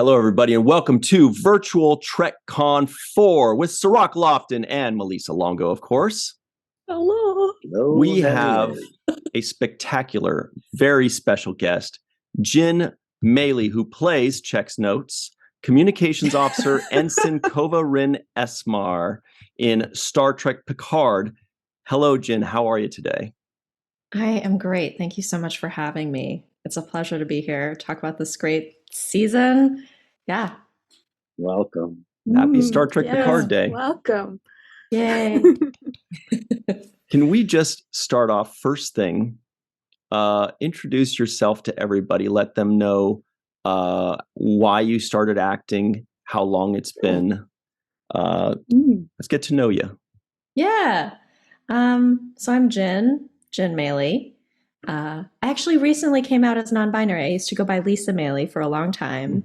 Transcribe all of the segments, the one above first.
Hello, everybody, and welcome to Virtual TrekCon 4 with Sirach Lofton and Melissa Longo, of course. Hello. We have a spectacular, very special guest, Jin Maley, who plays, checks notes, Communications Officer Ensign Kova Rin Esmar in Star Trek Picard. Hello, Jin. How are you today? I am great. Thank you so much for having me. It's a pleasure to be here, talk about this great season. Yeah. Welcome. Happy Star Trek Picard Day. Welcome. Yay. Can we just start off first thing? Introduce yourself to everybody. Let them know why you started acting, how long it's been. Let's get to know you. Yeah. So I'm Jin Maley. I actually recently came out as non-binary. I used to go by Lisa Maley for a long time.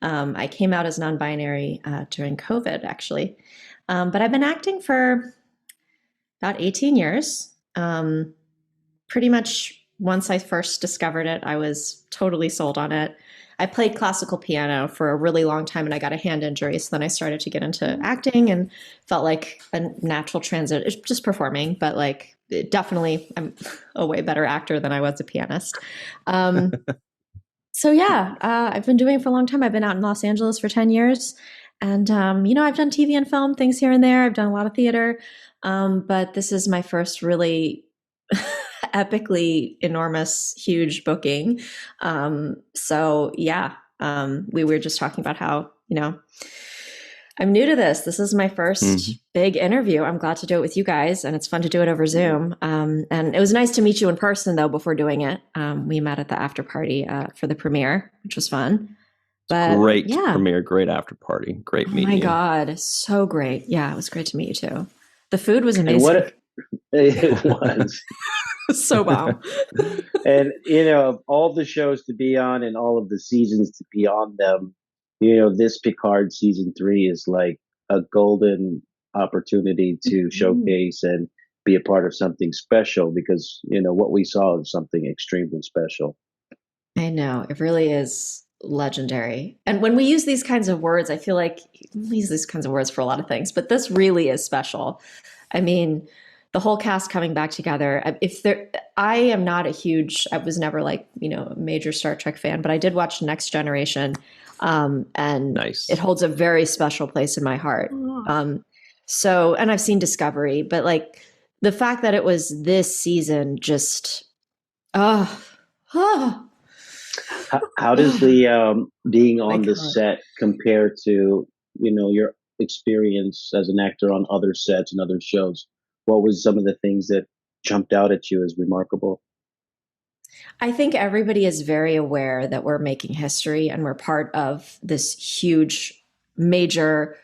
I came out as non-binary during COVID, actually. But I've been acting for about 18 years. Pretty much once I first discovered it, I was totally sold on it. I played classical piano for a really long time and I got a hand injury. So then I started to get into acting and felt like a natural transit. It's just performing, but like definitely I'm a way better actor than I was a pianist. So yeah, I've been doing it for a long time. I've been out in Los Angeles for 10 years. And, I've done TV and film things here and there. I've done a lot of theater. But this is my first really epically enormous, huge booking. So yeah, we were just talking about how, I'm new to this. This is my first big interview. I'm glad to do it with you guys, and it's fun to do it over Zoom. And it was nice to meet you in person, though, before doing it. We met at the after party for the premiere, which was fun. But great premiere, great after party, great meeting. Oh my God, so great. Yeah, it was great to meet you, too. The food was amazing. It was. So bomb. And, of all the shows to be on and all of the seasons to be on them, this Picard season 3 is like a golden opportunity to showcase and be a part of something special because, what we saw is something extremely special. I know. It really is legendary. And when we use these kinds of words, I feel like we use these kinds of words for a lot of things, but this really is special. I mean, the whole cast coming back together. I am not I was never like, a major Star Trek fan, but I did watch Next Generation. And nice. It holds a very special place in my heart. And I've seen Discovery, but like the fact that it was this season just, How does the being on the set compare to, your experience as an actor on other sets and other shows? What was some of the things that jumped out at you as remarkable? I think everybody is very aware that we're making history and we're part of this huge, major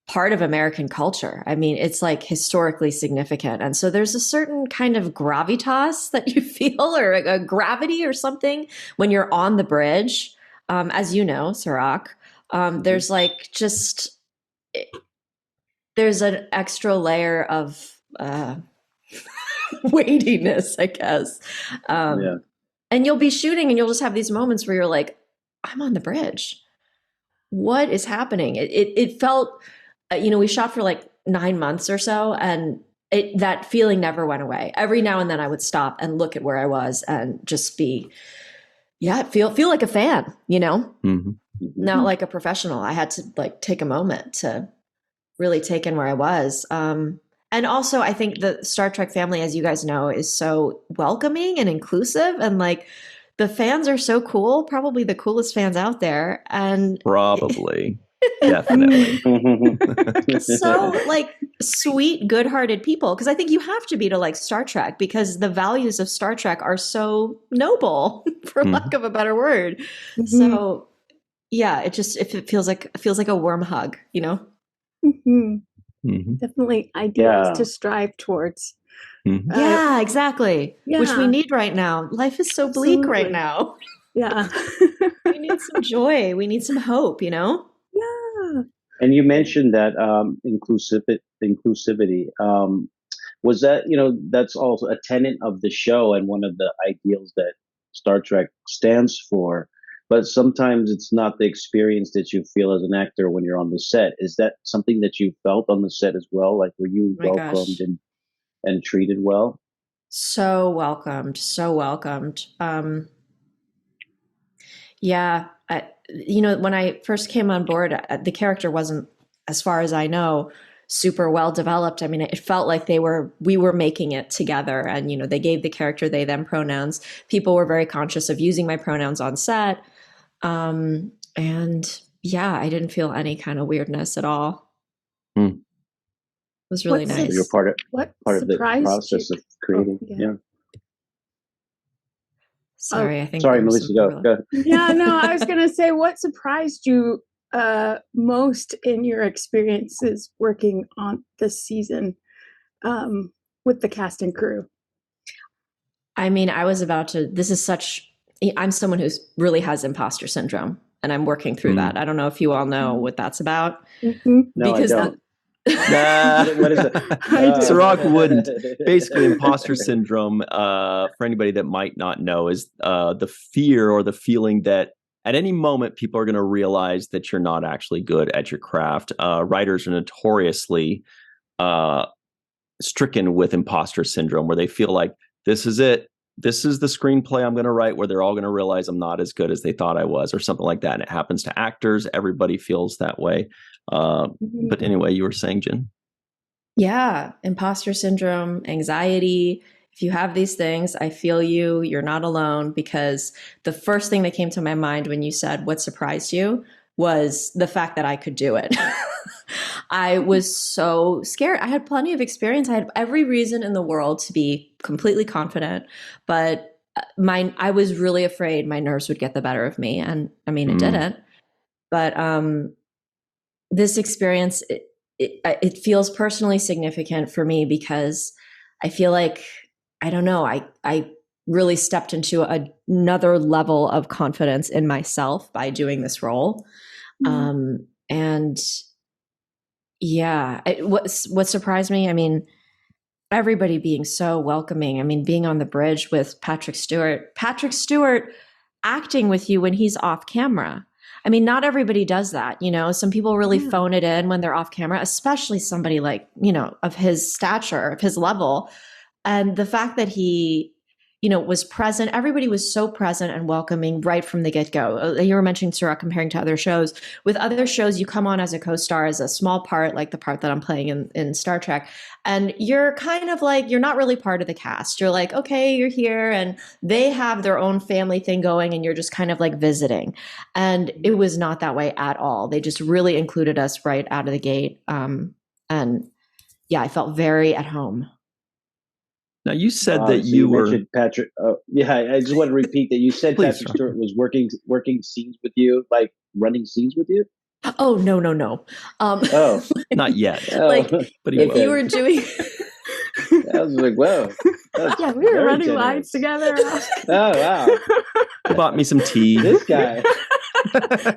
part of American culture. I mean, it's like historically significant. And so there's a certain kind of gravitas that you feel, or a gravity or something when you're on the bridge. As you know, Sirach, there's like there's an extra layer of weightiness, I guess. And you'll be shooting and you'll just have these moments where you're like, I'm on the bridge. What is happening? It felt, we shot for like 9 months or so, and that feeling never went away. Every now and then I would stop and look at where I was and just feel like a fan, not like a professional. I had to like take a moment to really take in where I was. And also, I think the Star Trek family, as you guys know, is so welcoming and inclusive. And like the fans are so cool, probably the coolest fans out there. And probably, definitely. So like sweet, good-hearted people. Because I think you have to be to like Star Trek, because the values of Star Trek are so noble, for lack of a better word. So yeah, it feels like a warm hug, Definitely ideals to strive towards. Yeah, exactly. Yeah. Which we need right now. Life is so bleak right now. Yeah. We need some joy. We need some hope, Yeah. And you mentioned that inclusivity. Was that, that's also a tenet of the show and one of the ideals that Star Trek stands for. but sometimes it's not the experience that you feel as an actor when you're on the set. Is that something that you felt on the set as well? Like, were you welcomed and treated well? So welcomed, so welcomed. Yeah, when I first came on board, the character wasn't, as far as I know, super well developed. I mean, it felt like we were making it together, and they gave the character they them pronouns. People were very conscious of using my pronouns on set, and yeah, I didn't feel any kind of weirdness at all. It was really nice. So you're part of the process of creating. Yeah. Sorry, I think. Sorry, Melissa, go ahead. Yeah, no, I was gonna say, what surprised you most in your experiences working on this season with the cast and crew? I mean, I'm someone who really has imposter syndrome, and I'm working through that. I don't know if you all know what that's about. No, because I don't. What is it? Sirach wouldn't. Basically, imposter syndrome, for anybody that might not know, is the fear or the feeling that at any moment people are going to realize that you're not actually good at your craft. Writers are notoriously stricken with imposter syndrome, where they feel like this is it. This is the screenplay I'm going to write, where they're all going to realize I'm not as good as they thought I was, or something like that. And it happens to actors. Everybody feels that way. But anyway, you were saying, Jin? Yeah, imposter syndrome, anxiety. If you have these things, I feel you. You're not alone, because the first thing that came to my mind when you said what surprised you was the fact that I could do it. I was so scared. I had plenty of experience. I had every reason in the world to be completely confident, but I was really afraid my nerves would get the better of me. And I mean, it didn't. But this experience, it feels personally significant for me, because I feel like, I don't know, I really stepped into another level of confidence in myself by doing this role. And yeah, what surprised me, I mean, everybody being so welcoming. I mean, being on the bridge with Patrick Stewart acting with you when he's off camera. I mean, not everybody does that. Some people really phone it in when they're off camera, especially somebody like, of his stature, of his level. And the fact that he, was present, everybody was so present and welcoming right from the get-go. You were mentioning, Sarah, comparing to other shows. With other shows, you come on as a co-star, as a small part, like the part that I'm playing in Star Trek. And you're kind of like, you're not really part of the cast. You're like, okay, you're here, and they have their own family thing going, and you're just kind of like visiting. And it was not that way at all. They just really included us right out of the gate. And yeah, I felt very at home. Now, you said that you were Patrick. Yeah, I just want to repeat that you said Patrick Stewart was working scenes with you, like running scenes with you. Oh, no. Not yet. Like, but if you were doing, I was like, whoa. Yeah, we were running lines together. Oh wow! He bought me some tea. This guy.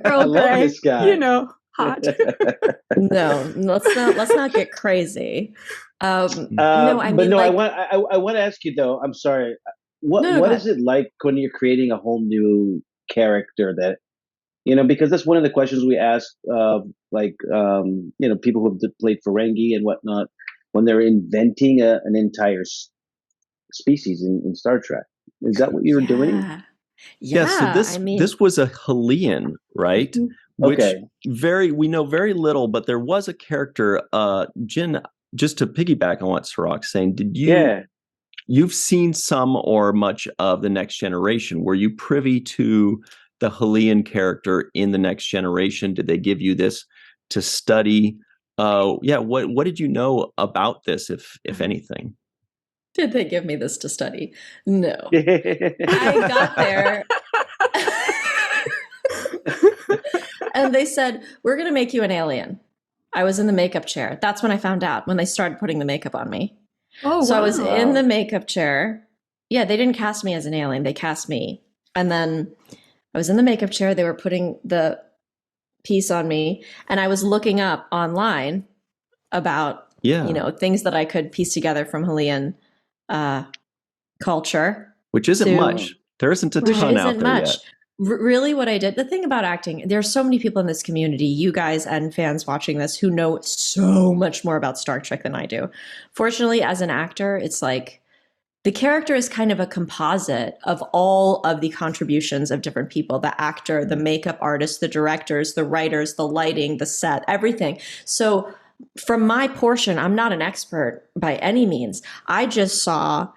I love this guy. Hot. No, let's not get crazy. I want to ask you though. I'm sorry. What is it like when you're creating a whole new character that, because that's one of the questions we ask, people who have played Ferengi and whatnot, when they're inventing an entire species in Star Trek. Is that what you were doing? Yeah. So this was a Hellion, right? Mm-hmm. Which we know very little, but there was a character, Jin. Just to piggyback on what Sirach's saying, you've seen some or much of The Next Generation. Were you privy to the Hellion character in The Next Generation? Did they give you this to study? What did you know about this, if anything? Did they give me this to study? No. I got there. And they said, we're going to make you an alien. I was in the makeup chair. That's when I found out, when they started putting the makeup on me. Oh, so wow. I was in the makeup chair. Yeah, they didn't cast me as an alien. They cast me. And then I was in the makeup chair. They were putting the piece on me. And I was looking up online about, things that I could piece together from Hellion culture. Which isn't much. There isn't a ton out there yet. Really what I did, the thing about acting, there's so many people in this community, you guys and fans watching this, who know so much more about Star Trek than I do. Fortunately, as an actor, it's like the character is kind of a composite of all of the contributions of different people, the actor, the makeup artist, the directors, the writers, the lighting, the set, everything. So from my portion, I'm not an expert by any means. I just saw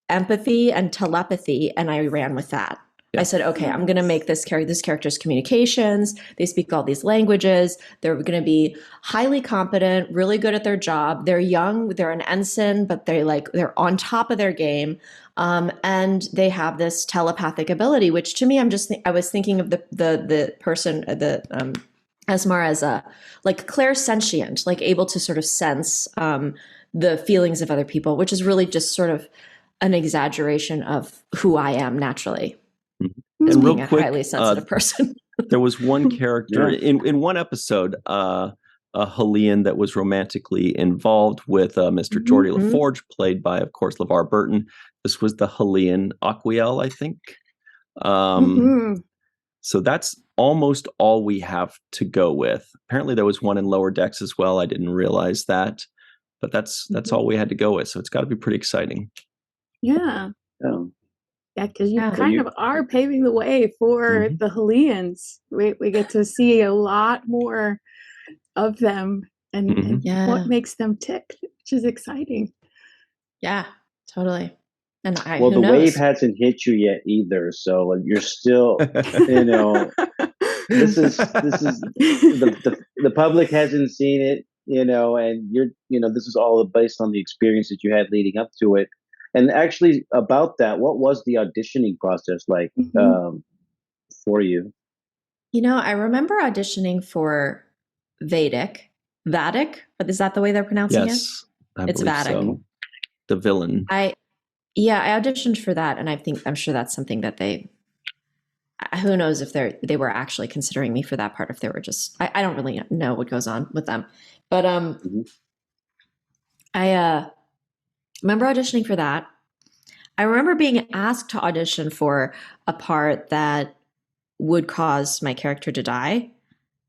empathy and telepathy and I ran with that. I said, okay, I'm going to make this character's communications. They speak all these languages. They're going to be highly competent, really good at their job. They're young. They're an ensign, but they're on top of their game. And they have this telepathic ability, which to me, I was thinking of the person, Esmar as like clairsentient, like able to sort of sense the feelings of other people, which is really just sort of an exaggeration of who I am naturally. And being real quick, a highly sensitive person. There was one character in one episode, a Hellion that was romantically involved with Mr. Geordie LaForge, played by, of course, LeVar Burton. This was the Hellion Aquiel, I think. So that's almost all we have to go with. Apparently, there was one in Lower Decks as well. I didn't realize that, but that's all we had to go with. So it's got to be pretty exciting. Yeah. Yeah, because you kind of are paving the way for the Hellions. We get to see a lot more of them and what makes them tick, which is exciting. Yeah, totally. And the wave hasn't hit you yet either, so you're still, this is the public hasn't seen it, and this is all based on the experience that you had leading up to it. And actually, about that, what was the auditioning process like for you? I remember auditioning for Vadik, but is that the way they're pronouncing it? Yes, it's Vadik. So. The villain. I auditioned for that, and I'm sure that's something that who knows if they were actually considering me for that part, if they were just, I don't really know what goes on with them. But I remember auditioning for that. I remember being asked to audition for a part that would cause my character to die.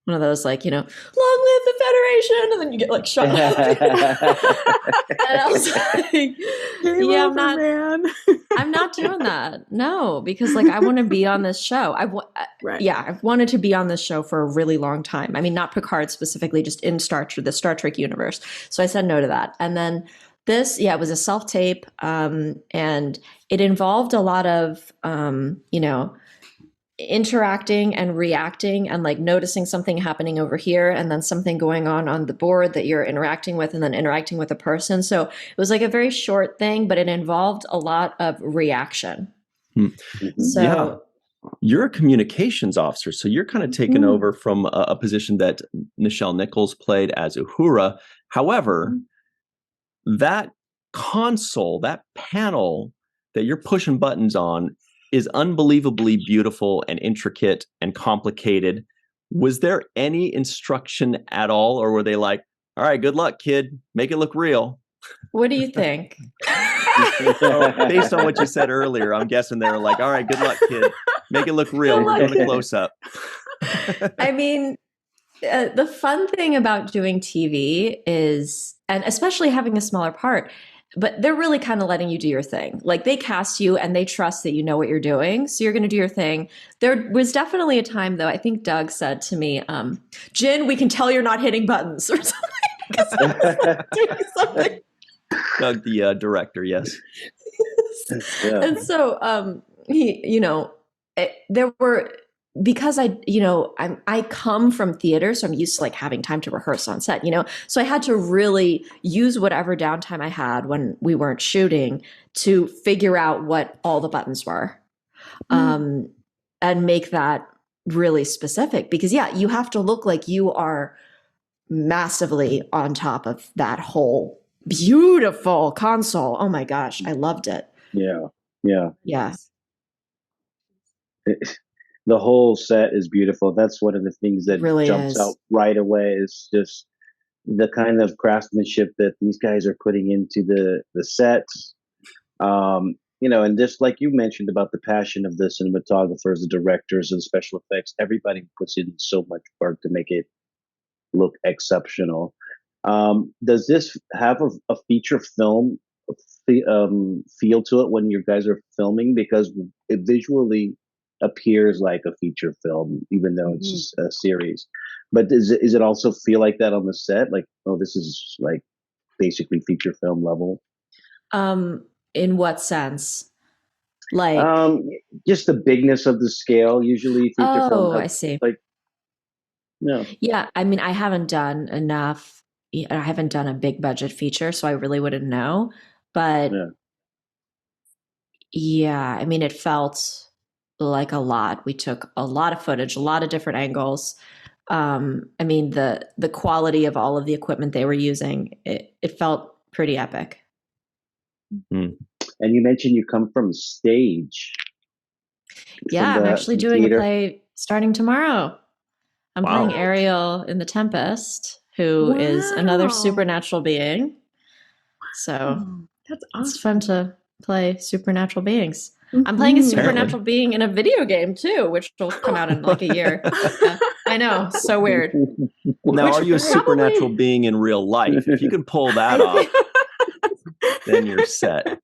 One of those, long live the Federation, and then you get shot up. And I was like, I'm not doing that. No, because I want to be on this show. I've wanted to be on this show for a really long time. I mean, not Picard specifically, just in the Star Trek universe. So I said no to that. And then this, it was a self-tape, and it involved a lot of, interacting and reacting and noticing something happening over here and then something going on the board that you're interacting with and then interacting with a person. So it was a very short thing, but it involved a lot of reaction. So you're a communications officer, so you're kind of taken over from a position that Nichelle Nichols played as Uhura. However, that console, that panel that you're pushing buttons on is unbelievably beautiful and intricate and complicated. Was there any instruction at all, or were they like, all right, good luck, kid, make it look real? What do you think? Based on what you said earlier, I'm guessing they were like, all right, good luck, kid, make it look real. We're doing a close up. I mean, the fun thing about doing TV is, and especially having a smaller part, but they're really kind of letting you do your thing. They cast you and they trust that you know what you're doing. So you're going to do your thing. There was definitely a time, though, I think Doug said to me, Jin, we can tell you're not hitting buttons or something. Because I was doing something. Doug, the director, yes. And so there were, because I come from theater, so I'm used to having time to rehearse on set, so I had to really use whatever downtime I had when we weren't shooting to figure out what all the buttons were, and make that really specific, because you have to look like you are massively on top of that whole beautiful console. Oh my gosh, I loved it. Yeah. The whole set is beautiful. That's one of the things that really jumps out right away, is just the kind of craftsmanship that these guys are putting into the sets. and just like you mentioned about the passion of the cinematographers, the directors, and special effects, everybody puts in so much work to make it look exceptional. Does this have a feature film feel to it when you guys are filming? Because it visually appears like a feature film, even though it's just a series. But is it also feel like that on the set? Like, oh, this is like basically feature film level? In what sense? Like, just the bigness of the scale. Usually, feature film. Oh, I see. Like, no. Yeah, I mean, I haven't done enough. I haven't done a big budget feature, so I really wouldn't know. But yeah, I mean, it felt like a lot. We took a lot of footage, a lot of different angles. I mean, the quality of all of the equipment they were using, it felt pretty epic. Mm-hmm. And you mentioned you come from stage. Yeah, I'm actually doing a play starting tomorrow. I'm playing Ariel in The Tempest, who is another supernatural being. So that's awesome. It's fun to play supernatural beings. I'm playing a supernatural being in a video game too, which will come out in like a year. I know, so weird. Now, are you a supernatural being in real life? If you can pull that off, then you're set.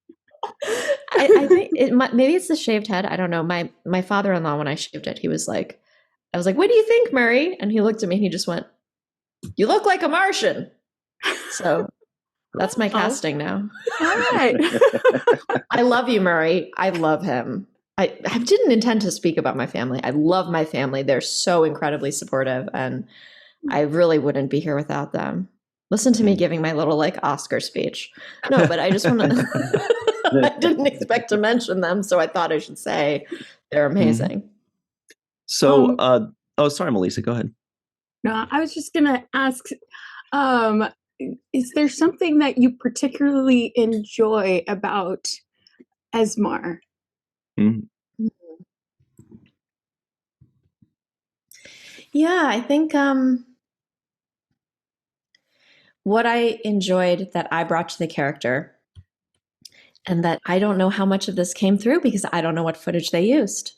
I think maybe it's the shaved head. I don't know. My father-in-law, when I shaved it, he was like, I was like, "What do you think, Murray?" And he looked at me and he just went, "You look like a Martian." So that's my casting now. All right. I love you, Murray. I love him. I didn't intend to speak about my family. I love my family. They're so incredibly supportive, and I really wouldn't be here without them. Listen to me giving my little like Oscar speech. No, but I just want to. I didn't expect to mention them, so I thought I should say they're amazing. So, sorry, Melissa, go ahead. No, I was just gonna ask. Is there something that you particularly enjoy about Esmar? Mm-hmm. Yeah, I think what I enjoyed that I brought to the character, and that I don't know how much of this came through because I don't know what footage they used,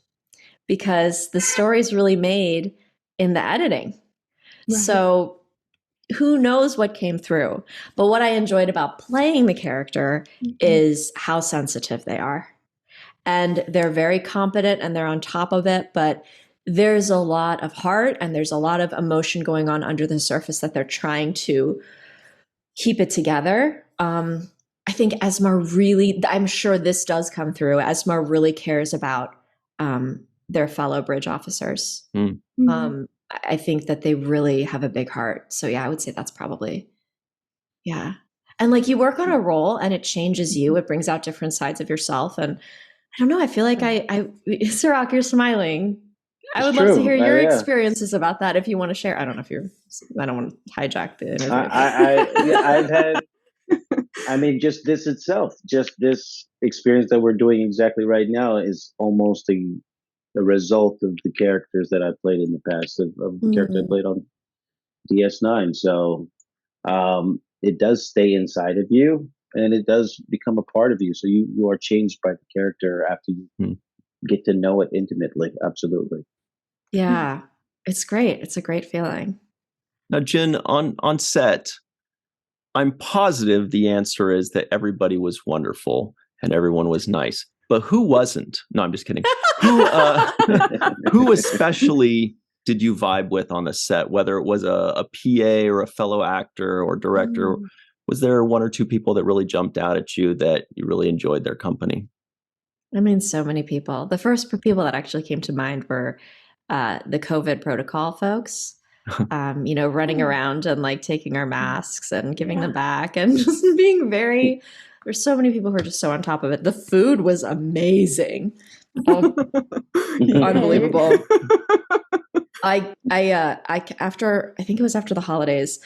because the story's really made in the editing. Right. So who knows what came through? But what I enjoyed about playing the character is how sensitive they are. And they're very competent and they're on top of it, but there's a lot of heart and there's a lot of emotion going on under the surface that they're trying to keep it together. I think Esmar really, I'm sure this does come through, Esmar really cares about their fellow bridge officers. I think that they really have a big heart. So yeah, I would say that's probably, yeah. And like you work on a role and it changes you. It brings out different sides of yourself. And I don't know, I feel like Sirach, you're smiling. I would love to hear your experiences about that if you want to share. I don't know if I don't want to hijack the interview. I've had, I mean, just this itself, just this experience that we're doing exactly right now is almost the result of the characters that I played in the past, of the character I played on DS9. So it does stay inside of you and it does become a part of you. So you are changed by the character after you get to know it intimately. Absolutely. Yeah, it's great. It's a great feeling. Now, Jin, on set, I'm positive the answer is that everybody was wonderful and everyone was nice. But who wasn't? No, I'm just kidding. Who especially did you vibe with on the set? Whether it was a PA or a fellow actor or director, was there one or two people that really jumped out at you that you really enjoyed their company? I mean, so many people. The first people that actually came to mind were the COVID protocol folks. Running around and like taking our masks and giving them back and just being very. There's so many people who are just so on top of it. The food was amazing. Unbelievable. After, I think it was after the holidays,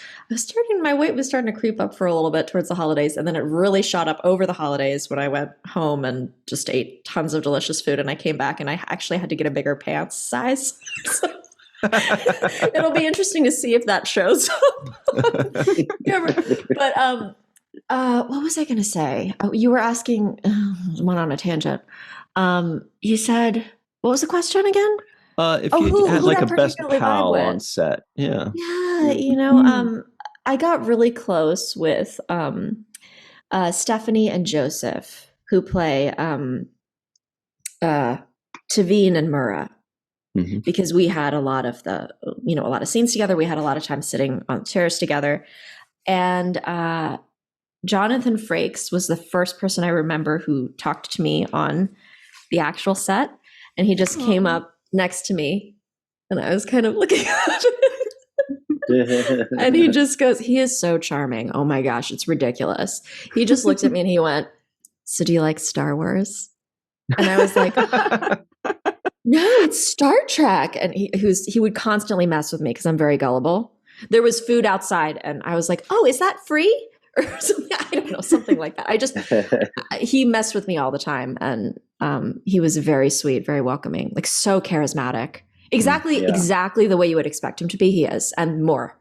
my weight was starting to creep up for a little bit towards the holidays. And then it really shot up over the holidays when I went home and just ate tons of delicious food. And I came back and I actually had to get a bigger pants size. It'll be interesting to see if that shows up. But What was I going to say? Oh, you were asking, went on a tangent. You said, what was the question again? If you had like a best pal on set. Yeah. Yeah, I got really close with Stephanie and Joseph, who play Tavine and Mura. Mm-hmm. Because we had a lot of a lot of scenes together. We had a lot of time sitting on chairs together. And Jonathan Frakes was the first person I remember who talked to me on the actual set. And he just came up next to me. And I was kind of looking at him. And he just goes, he is so charming. Oh my gosh, it's ridiculous. He just looked at me and he went, so do you like Star Wars? And I was like, no, it's Star Trek. And he would constantly mess with me because I'm very gullible. There was food outside and I was like, oh, is that free? Or something. I don't know, something like that. He messed with me all the time. And he was very sweet, very welcoming, like so charismatic. Exactly the way you would expect him to be, he is, and more.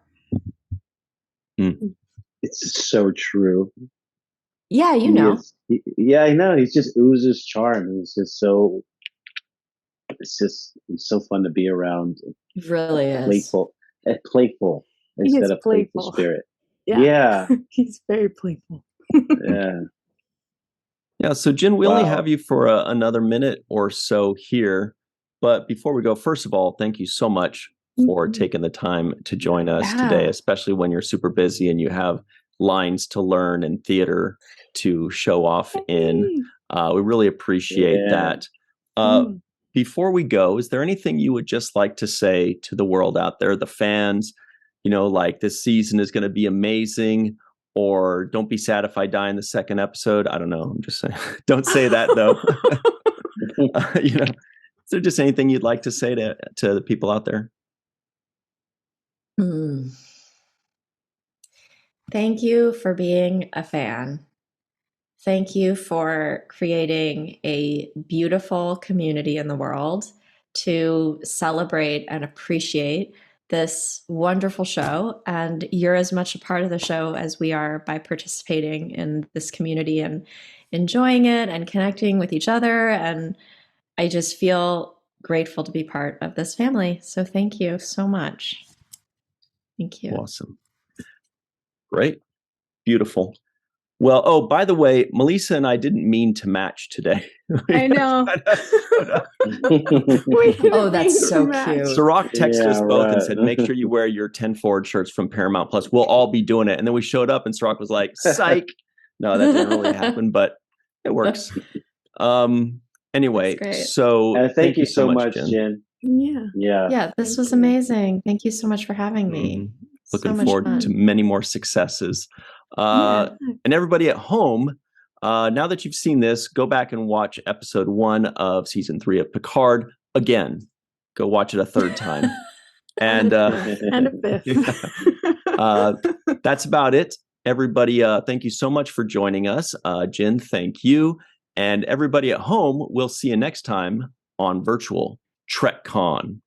It's so true. Yeah, you know. Yeah, I know. He just oozes charm. He's just so... It's so fun to be around. It really is. Playful instead of playful spirit. Yeah. He's very playful. Yeah. So Jin, we only have you for another minute or so here. But before we go, first of all, thank you so much for taking the time to join us today, especially when you're super busy and you have lines to learn and theater to show off in. We really appreciate that. Before we go, is there anything you would just like to say to the world out there, the fans, like this season is going to be amazing, or don't be sad if I die in the second episode? I don't know. I'm just saying, don't say that though. Is there just anything you'd like to say to the people out there? Thank you for being a fan. Thank you for creating a beautiful community in the world to celebrate and appreciate this wonderful show. And you're as much a part of the show as we are by participating in this community and enjoying it and connecting with each other. And I just feel grateful to be part of this family. So thank you so much. Thank you. Awesome. Great. Beautiful. Well, by the way, Melissa and I didn't mean to match today. I know. That's so cute. Sirach texted us both and said, make sure you wear your 10 Forward shirts from Paramount Plus. We'll all be doing it. And then we showed up and Sirach was like, psych. No, that didn't really happen, but it works. Anyway, so thank you so much, Jen. Yeah, this was amazing. Thank you so much for having me. Looking forward to many more successes. And everybody at home, now that you've seen this, go back and watch episode 1 of season 3 of Picard again. Go watch it a third time. And and a fifth. That's about it. Everybody, thank you so much for joining us. Jin, thank you. And everybody at home, we'll see you next time on Virtual TrekCon.